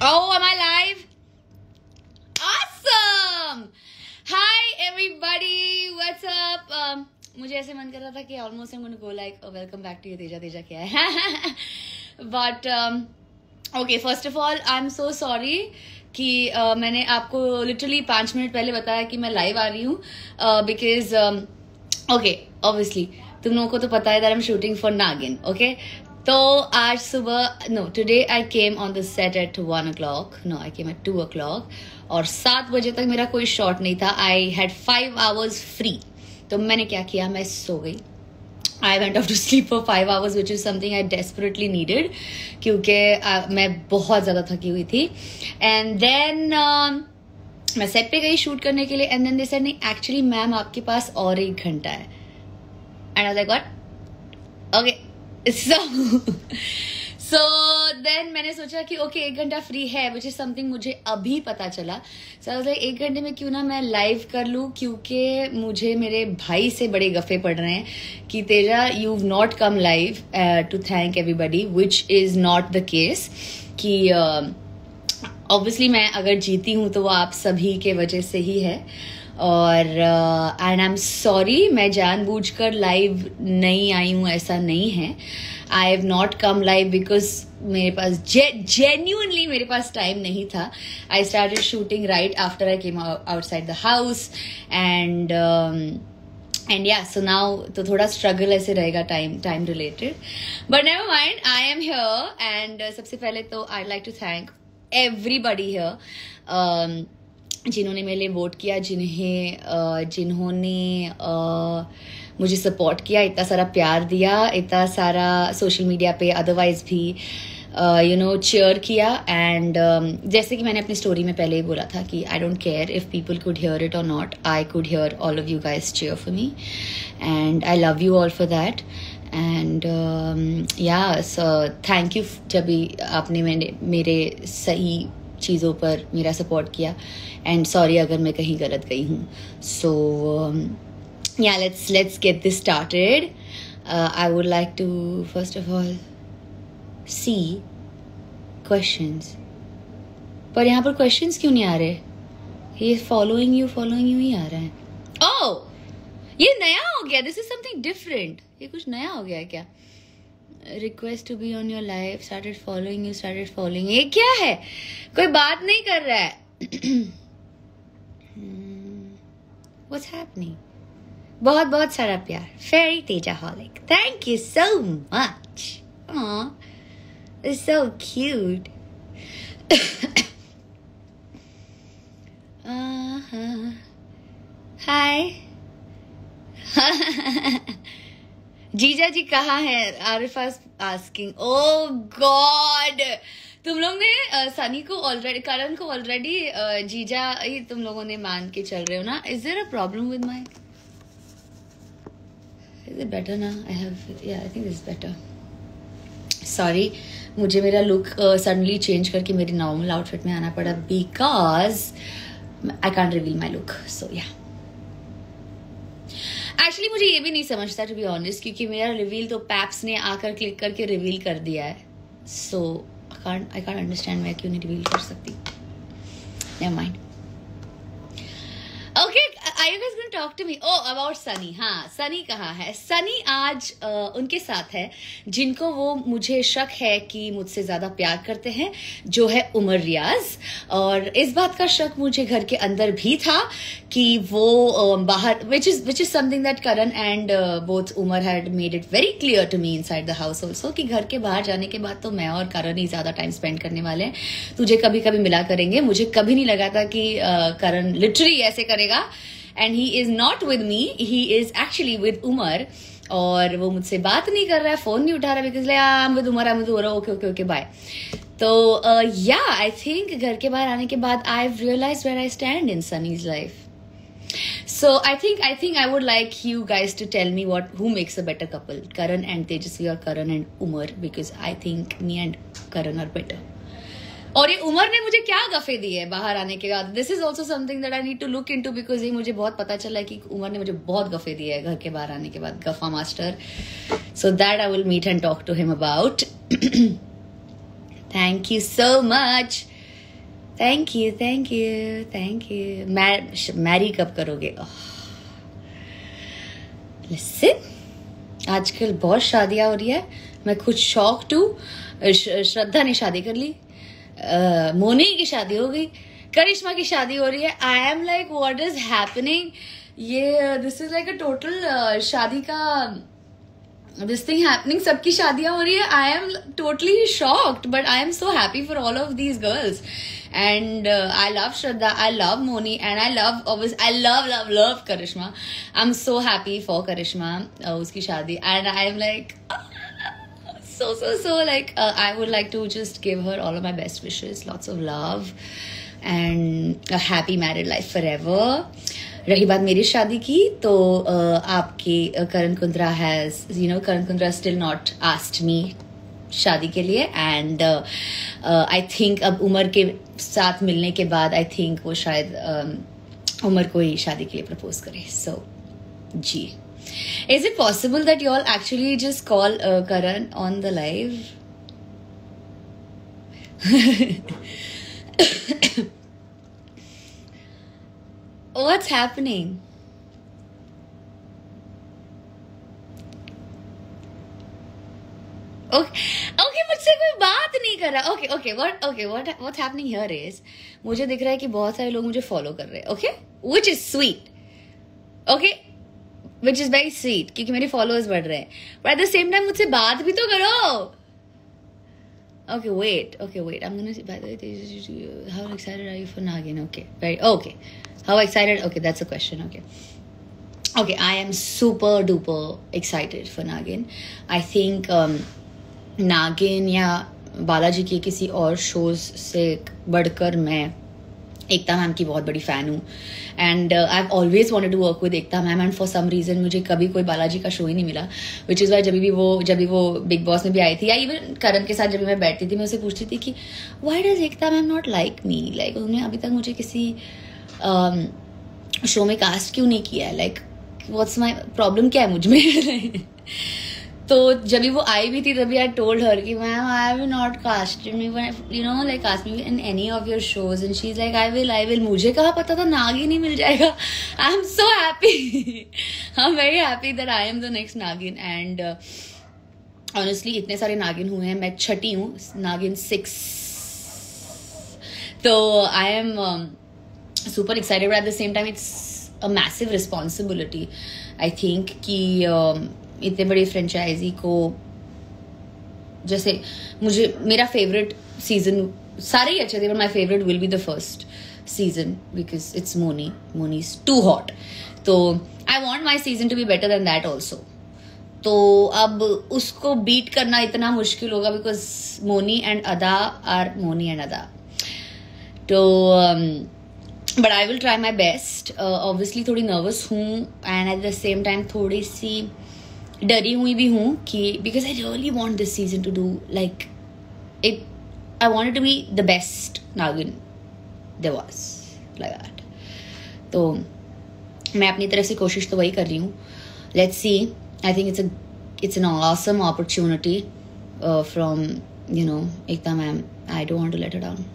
Oh, am I live? Awesome! Hi everybody, what's up? मुझे ऐसे मन कर रहा था कि almost I'm going to go like welcome back to you Teja क्या है but okay, first of all I'm so sorry कि मैंने आपको literally 5 मिनट पहले बताया कि मैं live आ रही हूँ because okay, obviously तुम लोगों को तो पता है that I'm shooting for Nagin, okay? तो आज सुबह today I came on the set at 1 o'clock. No, I came at 2 o'clock. और 7 बजे तक मेरा कोई शॉट नहीं था. I had 5 hours free. तो मैंने क्या किया, मैं सो गई. I went off to sleep for 5 hours, which is something I desperately needed, क्योंकि मैं बहुत ज़्यादा थकी हुई थी. And then मैं सेट पे गई शूट करने के लिए. And then they said नहीं, actually मैम आपके पास और 1 घंटा है. And I was like, what? Okay. So then मैंने सोचा कि okay 1 घंटा फ्री है, which is something मुझे अभी पता चला. So I was like 1 घंटे में क्यों ना मैं लाइव कर लूँ, क्योंकि मुझे मेरे भाई से बड़े गफे पड़ रहे हैं कि Teja you've not come live to thank everybody, which is not the case. कि obviously मैं अगर जीती हूँ तो वो आप सभी के वजह से ही है. और एंड आई एम सॉरी, मैं जानबूझकर लाइव नहीं आई हूँ, ऐसा नहीं है. I have not come live because मेरे पास जेन्युइनली मेरे पास टाइम नहीं था. I started shooting right after I came outside the house and yeah so now तो थोड़ा स्ट्रगल ऐसे रहेगा time related, but never mind, I am here. And सबसे पहले तो I like to thank everybody here जिन्होंने मेरे लिए वोट किया, जिन्होंने मुझे सपोर्ट किया, इतना सारा प्यार दिया, इतना सारा सोशल मीडिया पे अदरवाइज भी चीयर किया. एंड जैसे कि मैंने अपनी स्टोरी में पहले ही बोला था कि I don't care if people could hear it or not, I could hear all of you guys cheer for me and I love you all for that. And yeah so thank you जब भी आपने मेरे सही चीज़ों पर मेरा support किया. And sorry अगर मैं कहीं गलत गई हूँ. So yeah let's get this started. I would like to first of all see questions, पर यहाँ पर क्वेश्चंस क्यों नहीं आ रहे? ये फॉलोइंग यू ही आ रहा है. ओह, ये नया हो गया. This is something different. ये कुछ नया हो गया है क्या? Request to be on your life, started following. ये क्या है? कोई बात नहीं कर रहा है. What's happening? बहुत बहुत सारा प्यार. Fairy Tejaholic, thank you so much. Aw, it's so cute. Hi. जीजा जी कहाँ है? आरिफा's asking. Oh God, तुम लोग ने सनी को ऑलरेडी, करण को ऑलरेडी जीजा ही तुम लोगों ने मान के चल रहे हो ना. Is there a problem with my, is it better ना? I think is better. Sorry, मुझे मेरा लुक सडनली चेंज करके मेरी नॉर्मल आउटफिट में आना पड़ा because I can't reveal my look. So yeah actually मुझे ये भी नहीं समझता टू बी ऑनेस्ट, क्योंकि मेरा रिवील तो पैप्स ने आकर क्लिक करके रिवील कर दिया है. सो I can't understand मैं क्यों नहीं रिवील कर सकती. Never mind. Okay, are you guys going to talk to me? Oh, about Sunny. हाँ, सनी कहाँ है? सनी आज उनके साथ है जिनको वो मुझे शक है कि मुझसे ज़्यादा प्यार करते हैं, जो है उमर रियाज. और इस बात का शक मुझे घर के अंदर भी था कि वो बाहर, which is something that Karan and both Umar had made it very clear to me inside the house also, कि घर के बाहर जाने के बाद तो मैं और करण ही ज़्यादा टाइम स्पेंड करने वाले हैं. तुझे कभी कभी मिला करेंगे. मुझे कभी नहीं लगा था कि करण लिटरली ऐसे करेगा. And he is not with me, he is actually with Umar. और वो मुझसे बात नहीं कर रहा है, फोन नहीं उठा रहा है, because I am with Umar. Okay bye. तो या आई थिंक घर के बाहर आने के बाद I have realised where I stand in Sunny's life. So I think I would like you guys to tell me who makes a better couple, Karan and Tejasvi or Karan and Umar, because I think me and Karan are better. और ये उमर ने मुझे क्या गफे दिए बाहर आने के बाद? This is also something that I need to look into, because ये मुझे बहुत पता चला है कि उमर ने मुझे बहुत गफे दिए है घर के बाहर आने के बाद. गफा master. So that I will meet and talk to him about. Thank you so much. Thank you thank you thank you. Marry कब करोगे? लिसन, आजकल बहुत शादियां हो रही है, मैं खुद शॉक्ड हूँ। श्रद्धा ने शादी कर ली, मोनी की शादी हो गई, करिश्मा की शादी हो रही है। I am like what is happening? ये this is like a total शादी का this thing happening, सबकी शादियां हो रही है। I am totally shocked, but I am so happy for all of these girls. And I love Shraddha, I love Moni, and I love Karishma. I'm so happy for Karishma, उसकी शादी, and I am like so like I would like to just give her all of my best wishes, lots of love and a happy married life forever. रही बात मेरी शादी की, तो आपकी Karan Kundra has Karan Kundra still not asked me शादी के लिए, एंड आई थिंक अब उमर के साथ मिलने के बाद आई थिंक वो शायद उमर को ही शादी के लिए प्रपोज करे। सो जी, is it possible that you all actually just call Karan on the live? What's happening? Okay, मुझसे कोई बात नहीं कर रहा। What's happening here is, मुझे दिख रहा है कि बहुत सारे लोग मुझे फॉलो कर रहे हैं, okay, which is sweet, okay, which is very sweet, क्योंकि मेरे फॉलोअर्स बढ़ रहे हैं, but at the same time मुझसे बात भी तो करो। Okay, wait. I'm gonna say, by the way, how excited are you for Nagin? Okay. How excited? Okay, that's a question. Okay, I am super duper excited for Nagin. I think Nagin या बालाजी के किसी और shows से बढ़कर मैं एकता ma'am की बहुत बड़ी फ़ैन हूँ, and I have always wanted to work with Ekta ma'am, and for some reason मुझे कभी कोई बालाजी का शो ही नहीं मिला, विच इज़ वाई जब भी वो बिग बॉस में भी आई थी, या इवन करण के साथ जब भी मैं बैठती थी, मैं उसे पूछती थी कि why does Ekta ma'am not like me, like उन्होंने अभी तक मुझे किसी शो में कास्ट क्यों नहीं किया है, लाइक व्हाट्स माई प्रॉब्लम, क्या है मुझ में? तो जब भी वो आई भी थी तभी आई टोल्ड हर कि ma'am I have not casted me, like cast me in any of your shows, and she is like I will. मुझे कहाँ पता था नागिन ही मिल जाएगा। I am so happy, I am very happy that I am the next Naagin, and honestly इतने सारे नागिन हुए हैं, मैं छठी हूँ, नागिन 6, तो I am super excited, but at the same time it's a massive responsibility, I think, कि इतने बड़ी फ्रेंचाइजी को, जैसे मुझे मेरा फेवरेट सीजन, सारे ही अच्छे थे, but my favorite will be the first season because it's Moni is too hot, तो I want my season to be better than that also, तो अब उसको बीट करना इतना मुश्किल होगा because Moni and Ada are Moni and Ada, तो but I will try my best. Obviously थोड़ी nervous हूँ, and at the same time थोड़ी सी डरी हुई भी हूँ कि because I really want this season to do like it, I want it to be the best Nagin there was, like that. तो मैं अपनी तरफ से कोशिश तो वही कर रही हूँ. Let's see. I think it's an awesome opportunity from Ekta ma'am. I don't want to let her down.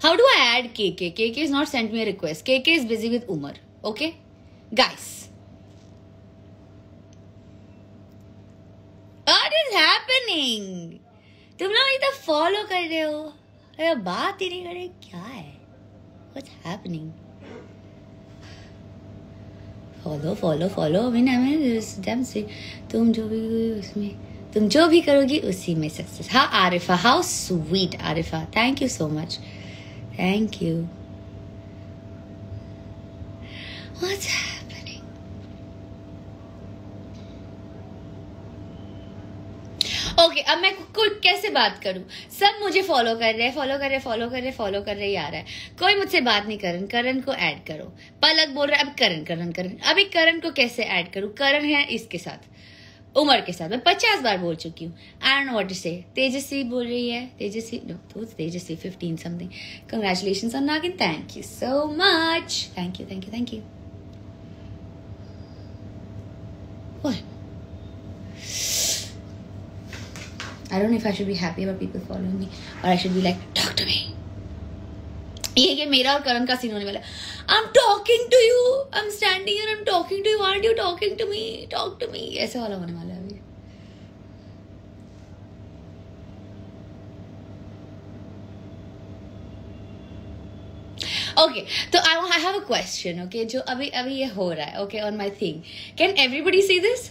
How do I add KK? KK has not sent me a request. KK is busy with Umar. Okay? Guys. What is happening? तुम लोग इतना follow कर रहे हो, अरे बात ही नहीं कर रहे, क्या है? What's happening? Follow. मैं से तुम जो भी करोगी उसी में सक्सेस. हाँ Arifa, how sweet Arifa. Thank you so much. Thank you. What's happening? Okay, अब मैं कैसे बात करूं? सब मुझे फॉलो कर रहे ही आ रहा है. कोई मुझसे बात नहीं कर रहा. करण को ऐड करो. पलक बोल रहा है अब करण. अभी करण को कैसे ऐड करूं? करण है इसके साथ, उमर के साथ. मैं 50 बार बोल चुकी हूँ. I don't know what to say. Tejasvi बोल रही है. Tejasvi 15 something. Congratulations on Naagin. Thank you so much. Thank you. I don't know if I should be happy about people following me or I should be like, talk to me. ये मेरा और करण का scene होने वाला है. I'm talking to you. I'm standing here. I'm talking to you. Aren't you talking to me? Talk to me. ऐसे वाला होने वाला है अभी. Okay, so I have a question. Okay, जो अभी ये हो रहा है. Okay, on my thing. Can everybody see this?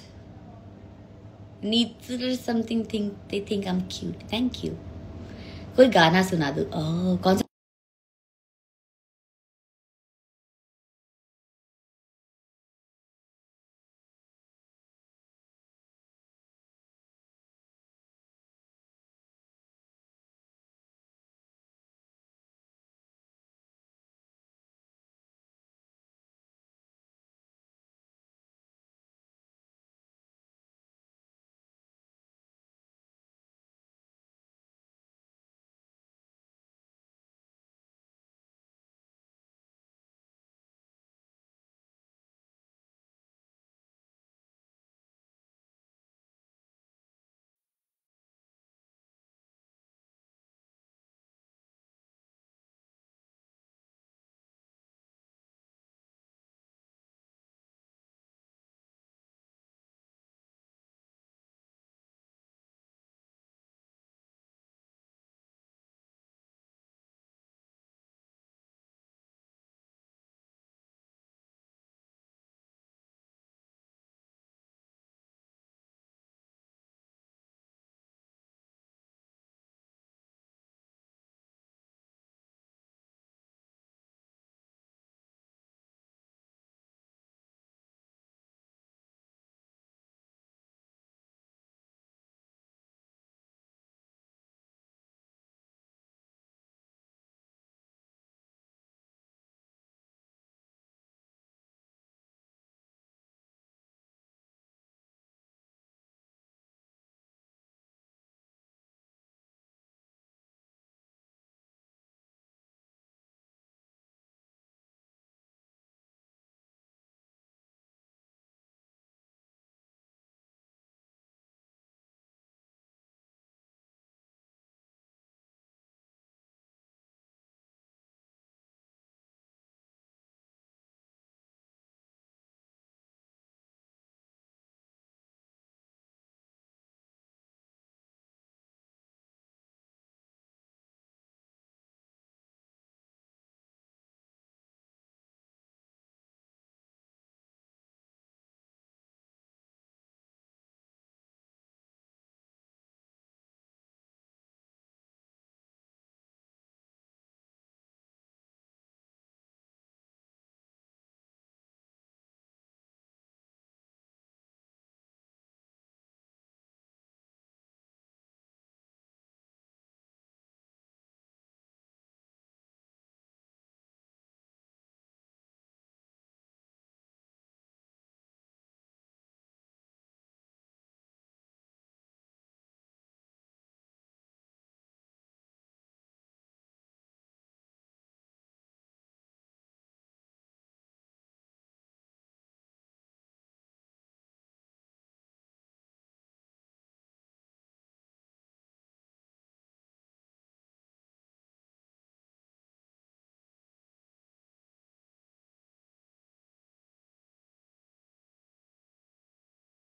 Neither something they think I'm cute. Thank you. कोई गाना सुना दो. Oh, कौन सा